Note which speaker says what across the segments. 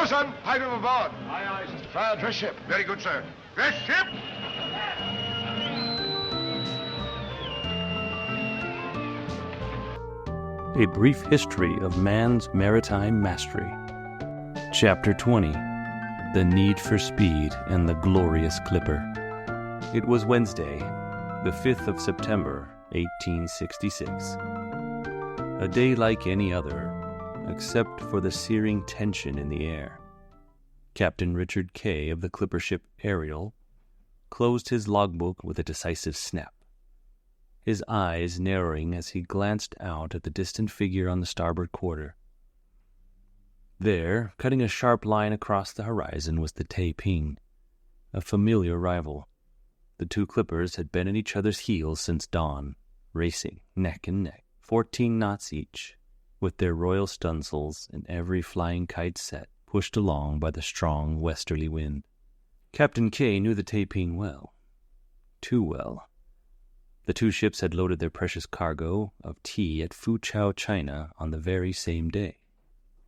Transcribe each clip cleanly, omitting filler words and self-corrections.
Speaker 1: Bosun, hide him aboard.
Speaker 2: Aye, aye, sir.
Speaker 1: Sir, dress ship. Very good, sir. Dress ship!
Speaker 3: A Brief History of Man's Maritime Mastery. Chapter 20. The Need for Speed and the Glorious Clipper. It was Wednesday, the 5th of September, 1866. A day like any other, except for the searing tension in the air. Captain Richard Kay of the clipper ship Ariel closed his logbook with a decisive snap, his eyes narrowing as he glanced out at the distant figure on the starboard quarter. There, cutting a sharp line across the horizon, was the Taiping, a familiar rival. The two clippers had been at each other's heels since dawn, racing neck and neck, 14 knots each, with their royal stunsails and every flying kite set, pushed along by the strong westerly wind. Captain Kay knew the Taiping well. Too well. The two ships had loaded their precious cargo of tea at Foochow, China, on the very same day.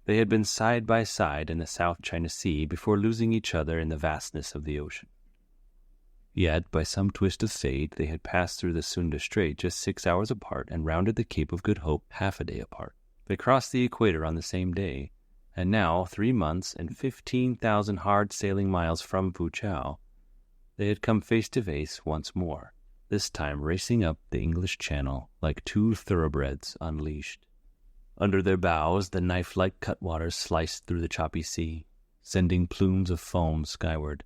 Speaker 3: They had been side by side in the South China Sea before losing each other in the vastness of the ocean. Yet, by some twist of fate, they had passed through the Sunda Strait just 6 hours apart and rounded the Cape of Good Hope half a day apart. They crossed the equator on the same day, and now, 3 months and 15,000 hard sailing miles from Foochow, they had come face to face once more, this time racing up the English Channel like two thoroughbreds unleashed. Under their bows, the knife-like cutwaters sliced through the choppy sea, sending plumes of foam skyward.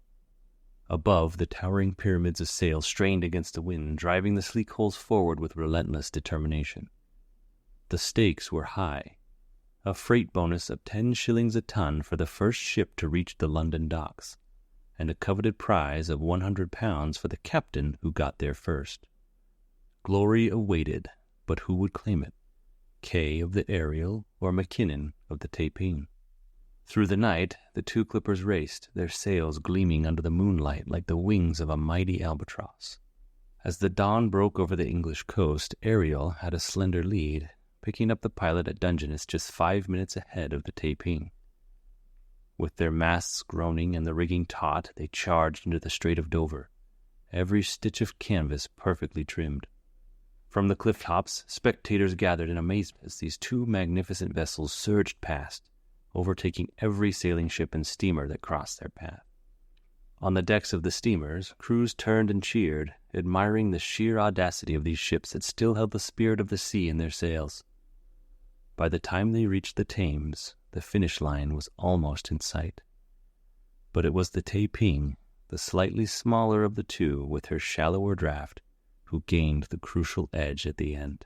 Speaker 3: Above, the towering pyramids of sail strained against the wind, driving the sleek hulls forward with relentless determination. The stakes were high. A freight bonus of 10 shillings a ton for the first ship to reach the London docks, and a coveted prize of £100 for the captain who got there first. Glory awaited, but who would claim it? Kay of the Ariel or Mackinnon of the Taiping? Through the night, the two clippers raced, their sails gleaming under the moonlight like the wings of a mighty albatross. As the dawn broke over the English coast, Ariel had a slender lead, picking up the pilot at Dungeness just 5 minutes ahead of the Taiping. With their masts groaning and the rigging taut, they charged into the Strait of Dover, every stitch of canvas perfectly trimmed. From the cliff tops, spectators gathered in amazement as these two magnificent vessels surged past, overtaking every sailing ship and steamer that crossed their path. On the decks of the steamers, crews turned and cheered, admiring the sheer audacity of these ships that still held the spirit of the sea in their sails. By the time they reached the Thames, the finish line was almost in sight. But it was the Taiping, the slightly smaller of the two with her shallower draft, who gained the crucial edge at the end.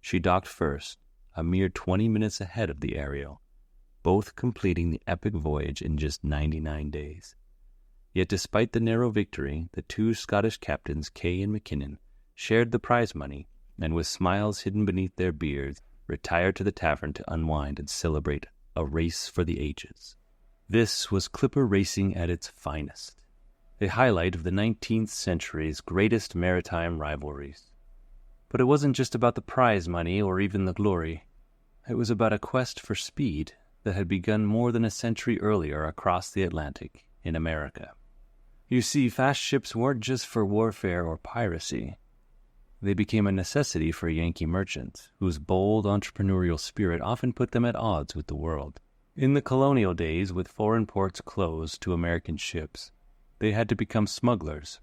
Speaker 3: She docked first, a mere 20 minutes ahead of the Ariel, both completing the epic voyage in just 99 days. Yet despite the narrow victory, the two Scottish captains, Kay and Mackinnon, shared the prize money, and with smiles hidden beneath their beards, retired to the tavern to unwind and celebrate a race for the ages. This was clipper racing at its finest, a highlight of the 19th century's greatest maritime rivalries. But it wasn't just about the prize money or even the glory. It was about a quest for speed that had begun more than a century earlier across the Atlantic in America. You see, fast ships weren't just for warfare or piracy. They became a necessity for Yankee merchants, whose bold entrepreneurial spirit often put them at odds with the world. In the colonial days, with foreign ports closed to American ships, they had to become smugglers,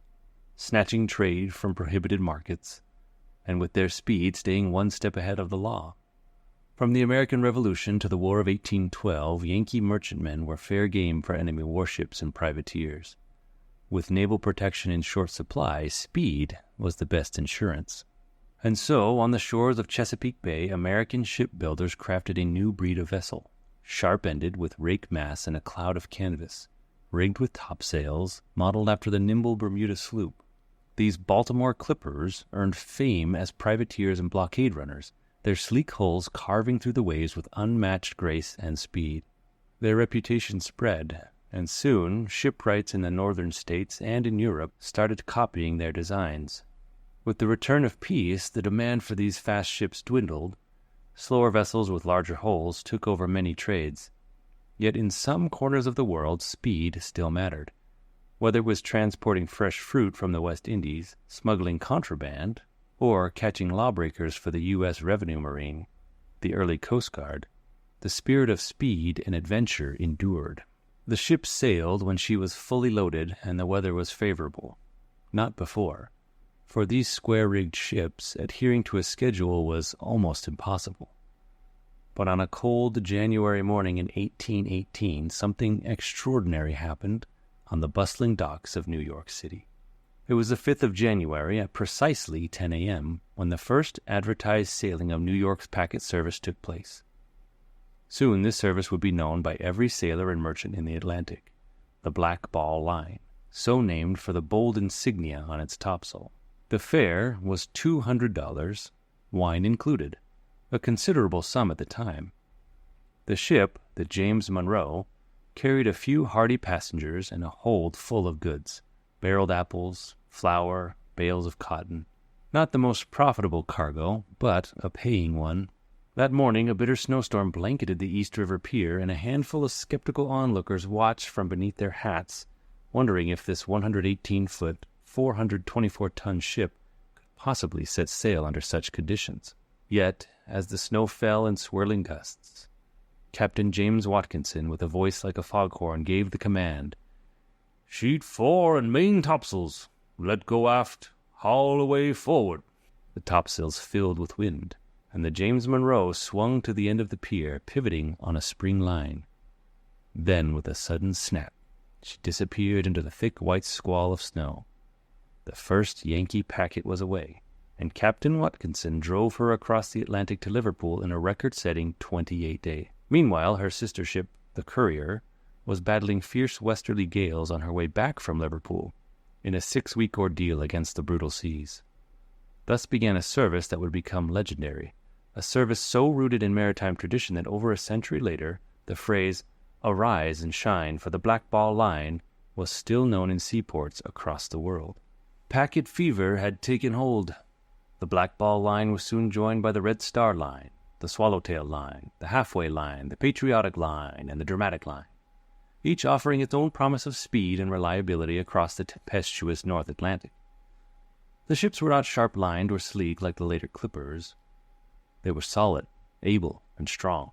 Speaker 3: snatching trade from prohibited markets, and with their speed staying one step ahead of the law. From the American Revolution to the War of 1812, Yankee merchantmen were fair game for enemy warships and privateers. With naval protection in short supply, speed was the best insurance. And so, on the shores of Chesapeake Bay, American shipbuilders crafted a new breed of vessel, sharp-ended with rake masts and a cloud of canvas, rigged with topsails, modeled after the nimble Bermuda sloop. These Baltimore clippers earned fame as privateers and blockade runners, their sleek hulls carving through the waves with unmatched grace and speed. Their reputation spread, and soon shipwrights in the northern states and in Europe started copying their designs. With the return of peace, the demand for these fast ships dwindled. Slower vessels with larger hulls took over many trades. Yet in some corners of the world, speed still mattered. Whether it was transporting fresh fruit from the West Indies, smuggling contraband, or catching lawbreakers for the U.S. Revenue Marine, the early Coast Guard, the spirit of speed and adventure endured. The ship sailed when she was fully loaded and the weather was favorable. Not before. For these square-rigged ships, adhering to a schedule was almost impossible. But on a cold January morning in 1818, something extraordinary happened on the bustling docks of New York City. It was the 5th of January at precisely 10 a.m. when the first advertised sailing of New York's packet service took place. Soon this service would be known by every sailor and merchant in the Atlantic, the Black Ball Line, so named for the bold insignia on its topsail. The fare was $200, wine included, a considerable sum at the time. The ship, the James Monroe, carried a few hardy passengers and a hold full of goods, barreled apples, flour, bales of cotton. Not the most profitable cargo, but a paying one. That morning a bitter snowstorm blanketed the East River Pier, and a handful of skeptical onlookers watched from beneath their hats, wondering if this 118-foot, 424-ton ship could possibly set sail under such conditions. Yet, as the snow fell in swirling gusts, Captain James Watkinson, with a voice like a foghorn, gave the command, "Sheet fore and main topsails, let go aft, haul away forward." The topsails filled with wind, and the James Monroe swung to the end of the pier, pivoting on a spring line. Then, with a sudden snap, she disappeared into the thick white squall of snow. The first Yankee packet was away, and Captain Watkinson drove her across the Atlantic to Liverpool in a record-setting 28-day. Meanwhile, her sister ship, the Courier, was battling fierce westerly gales on her way back from Liverpool, in a 6-week ordeal against the brutal seas. Thus began a service that would become legendary, a service so rooted in maritime tradition that over a century later, the phrase, "Arise and shine for the Black Ball Line," was still known in seaports across the world. Packet fever had taken hold. The Black Ball Line was soon joined by the Red Star Line, the Swallowtail Line, the Halfway Line, the Patriotic Line, and the Dramatic Line, each offering its own promise of speed and reliability across the tempestuous North Atlantic. The ships were not sharp-lined or sleek like the later clippers. They were solid, able, and strong.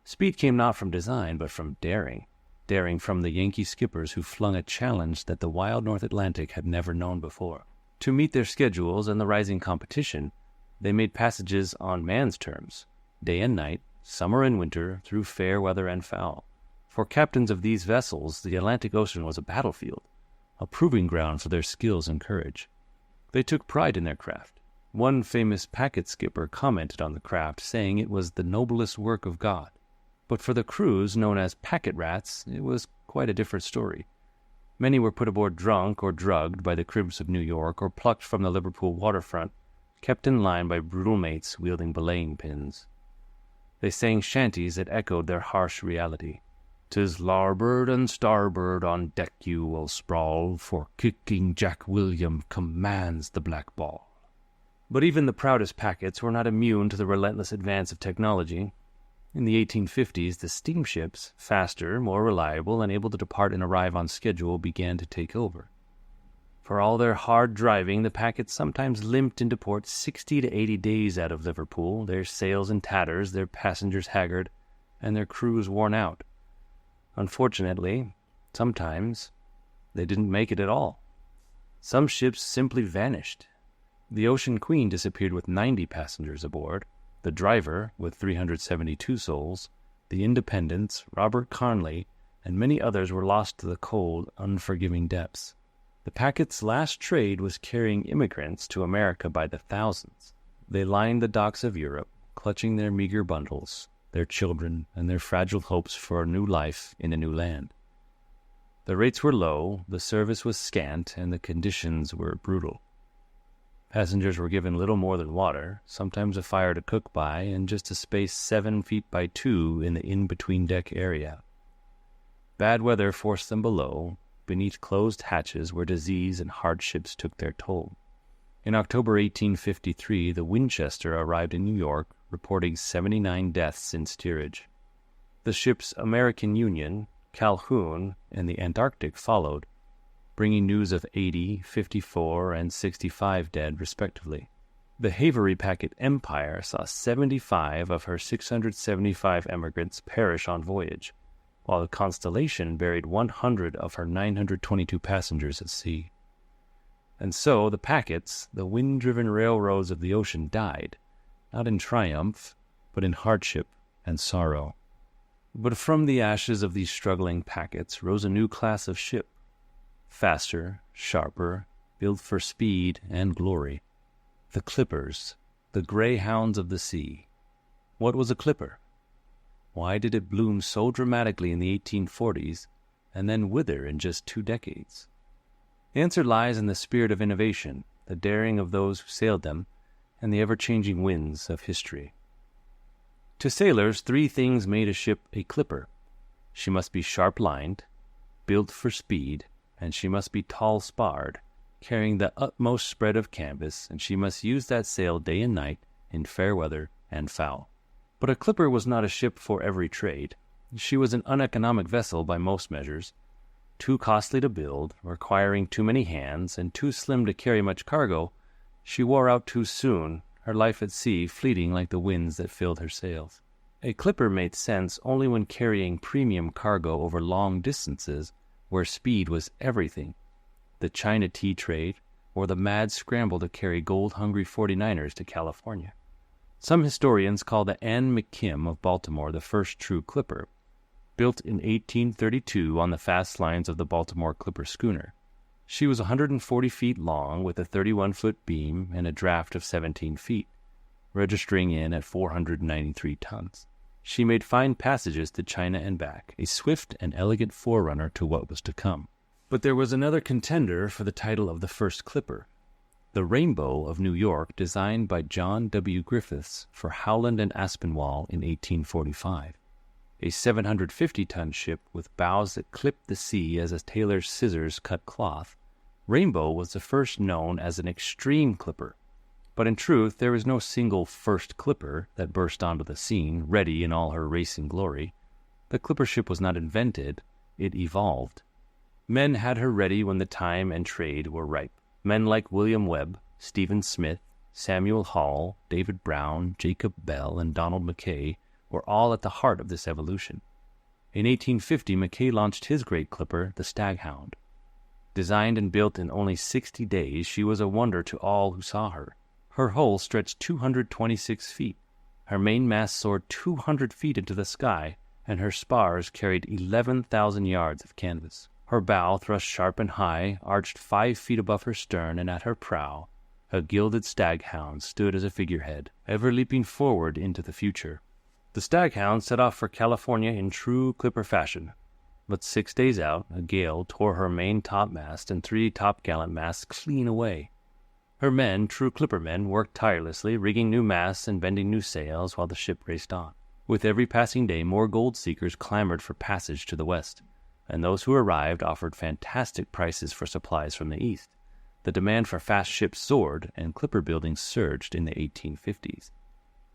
Speaker 3: Speed came not from design, but from daring from the Yankee skippers who flung a challenge that the wild North Atlantic had never known before. To meet their schedules and the rising competition, they made passages on man's terms, day and night, summer and winter, through fair weather and foul. For captains of these vessels, the Atlantic Ocean was a battlefield, a proving ground for their skills and courage. They took pride in their craft. One famous packet skipper commented on the craft, saying it was the noblest work of God. But for the crews, known as packet rats, it was quite a different story. Many were put aboard drunk or drugged by the crimps of New York, or plucked from the Liverpool waterfront, kept in line by brutal mates wielding belaying pins. They sang shanties that echoed their harsh reality. "'Tis larboard and starboard on deck you will sprawl, for kicking Jack William commands the Black Ball." But even the proudest packets were not immune to the relentless advance of technology. In the 1850s, the steamships, faster, more reliable, and able to depart and arrive on schedule, began to take over. For all their hard driving, the packets sometimes limped into port 60 to 80 days out of Liverpool, their sails in tatters, their passengers haggard, and their crews worn out. Unfortunately, sometimes they didn't make it at all. Some ships simply vanished. The Ocean Queen disappeared with 90 passengers aboard, the Driver with 372 souls, the Independence, Robert Conley, and many others were lost to the cold, unforgiving depths. The packet's last trade was carrying immigrants to America by the thousands. They lined the docks of Europe, clutching their meager bundles, their children, and their fragile hopes for a new life in a new land. The rates were low, the service was scant, and the conditions were brutal. Passengers were given little more than water, sometimes a fire to cook by, and just a space 7 feet by 2 in the in-between-deck area. Bad weather forced them below, beneath closed hatches where disease and hardships took their toll. In October 1853, the Winchester arrived in New York, reporting 79 deaths in steerage. The ships American Union, Calhoun, and the Antarctic followed, bringing news of 80, 54, and 65 dead, respectively. The Havery packet Empire saw 75 of her 675 emigrants perish on voyage, while the Constellation buried 100 of her 922 passengers at sea. And so the packets, the wind-driven railroads of the ocean, died, not in triumph, but in hardship and sorrow. But from the ashes of these struggling packets rose a new class of ship, faster, sharper, built for speed and glory. The clippers, the greyhounds of the sea. What was a clipper? Why did it bloom so dramatically in the 1840s and then wither in just 2 decades? The answer lies in the spirit of innovation, the daring of those who sailed them, and the ever-changing winds of history. To sailors, 3 things made a ship a clipper. She must be sharp-lined, built for speed, and she must be tall-sparred, carrying the utmost spread of canvas, and she must use that sail day and night in fair weather and foul. But a clipper was not a ship for every trade. She was an uneconomic vessel by most measures, too costly to build, requiring too many hands, and too slim to carry much cargo. She wore out too soon, her life at sea fleeting like the winds that filled her sails. A clipper made sense only when carrying premium cargo over long distances where speed was everything. The China tea trade, or the mad scramble to carry gold-hungry 49ers to California. Some historians call the Ann McKim of Baltimore the first true clipper, built in 1832 on the fast lines of the Baltimore clipper schooner. She was 140 feet long with a 31-foot beam and a draft of 17 feet, registering in at 493 tons. She made fine passages to China and back, a swift and elegant forerunner to what was to come. But there was another contender for the title of the first clipper, the Rainbow of New York, designed by John W. Griffiths for Howland and Aspinwall in 1845. A 750-ton ship with bows that clipped the sea as a tailor's scissors cut cloth, Rainbow was the first known as an extreme clipper. But in truth, there was no single first clipper that burst onto the scene, ready in all her racing glory. The clipper ship was not invented, it evolved. Men had her ready when the time and trade were ripe. Men like William Webb, Stephen Smith, Samuel Hall, David Brown, Jacob Bell, and Donald Mackay were all at the heart of this evolution. In 1850, Mackay launched his great clipper, the Staghound. Designed and built in only 60 days, she was a wonder to all who saw her. Her hull stretched 226 feet. Her mainmast soared 200 feet into the sky, and her spars carried 11,000 yards of canvas. Her bow, thrust sharp and high, arched 5 feet above her stern, and at her prow, a gilded staghound stood as a figurehead, ever leaping forward into the future. The Staghound set off for California in true clipper fashion, but 6 days out, a gale tore her main topmast and 3 topgallant masts clean away. Her men, true clipper men, worked tirelessly, rigging new masts and bending new sails while the ship raced on. With every passing day, more gold seekers clamored for passage to the west, and those who arrived offered fantastic prices for supplies from the east. The demand for fast ships soared, and clipper building surged in the 1850s.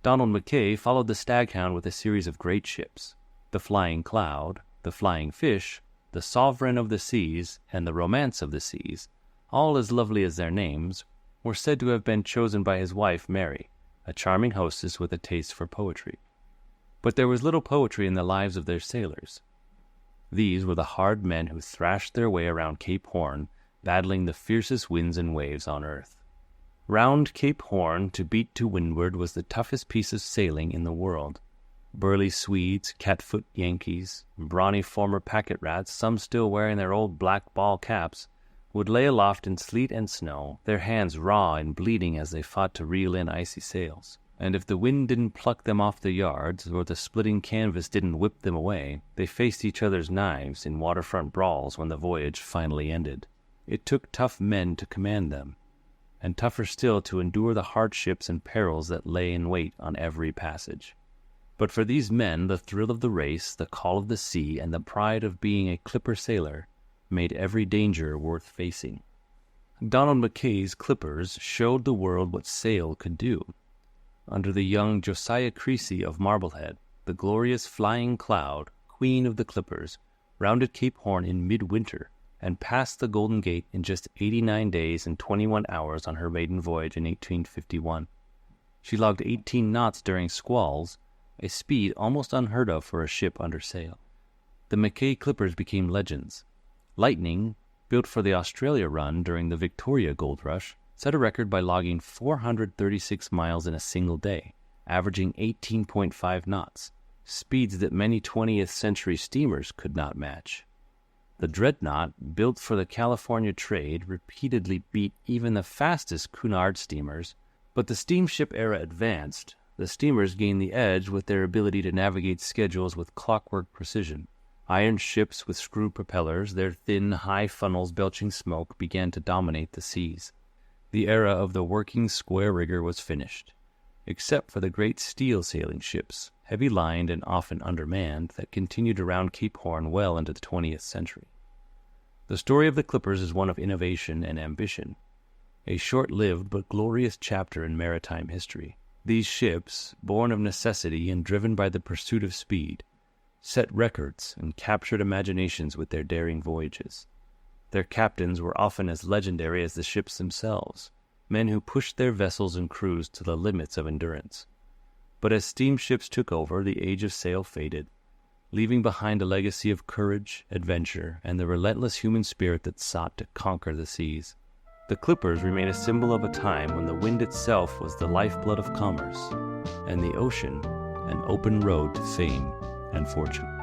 Speaker 3: Donald Mackay followed the Staghound with a series of great ships. The Flying Cloud, the Flying Fish, the Sovereign of the Seas, and the Romance of the Seas, all as lovely as their names, were said to have been chosen by his wife Mary, a charming hostess with a taste for poetry. But there was little poetry in the lives of their sailors. These were the hard men who thrashed their way around Cape Horn, battling the fiercest winds and waves on earth. Round Cape Horn, to beat to windward, was the toughest piece of sailing in the world. Burly Swedes, catfoot Yankees, brawny former packet rats, some still wearing their old black ball caps, would lay aloft in sleet and snow, their hands raw and bleeding as they fought to reel in icy sails. And if the wind didn't pluck them off the yards, or the splitting canvas didn't whip them away, they faced each other's knives in waterfront brawls when the voyage finally ended. It took tough men to command them, and tougher still to endure the hardships and perils that lay in wait on every passage. But for these men, the thrill of the race, the call of the sea, and the pride of being a clipper sailor made every danger worth facing. Donald Mackay's clippers showed the world what sail could do. Under the young Josiah Creasy of Marblehead, the glorious Flying Cloud, queen of the clippers, rounded Cape Horn in midwinter and passed the Golden Gate in just 89 days and 21 hours on her maiden voyage in 1851. She logged 18 knots during squalls, a speed almost unheard of for a ship under sail. The Mackay clippers became legends. Lightning, built for the Australia run during the Victoria Gold Rush, set a record by logging 436 miles in a single day, averaging 18.5 knots, speeds that many 20th century steamers could not match. The Dreadnought, built for the California trade, repeatedly beat even the fastest Cunard steamers, but the steamship era advanced. The steamers gained the edge with their ability to navigate schedules with clockwork precision. Iron ships with screw propellers, their thin, high funnels belching smoke, began to dominate the seas. The era of the working square rigger was finished, except for the great steel sailing ships, heavy-lined and often undermanned, that continued around Cape Horn well into the 20th century. The story of the clippers is one of innovation and ambition, a short-lived but glorious chapter in maritime history. These ships, born of necessity and driven by the pursuit of speed, set records and captured imaginations with their daring voyages. Their captains were often as legendary as the ships themselves, men who pushed their vessels and crews to the limits of endurance. But as steamships took over, the age of sail faded, leaving behind a legacy of courage, adventure, and the relentless human spirit that sought to conquer the seas. The clippers remain a symbol of a time when the wind itself was the lifeblood of commerce, and the ocean an open road to fame and fortune.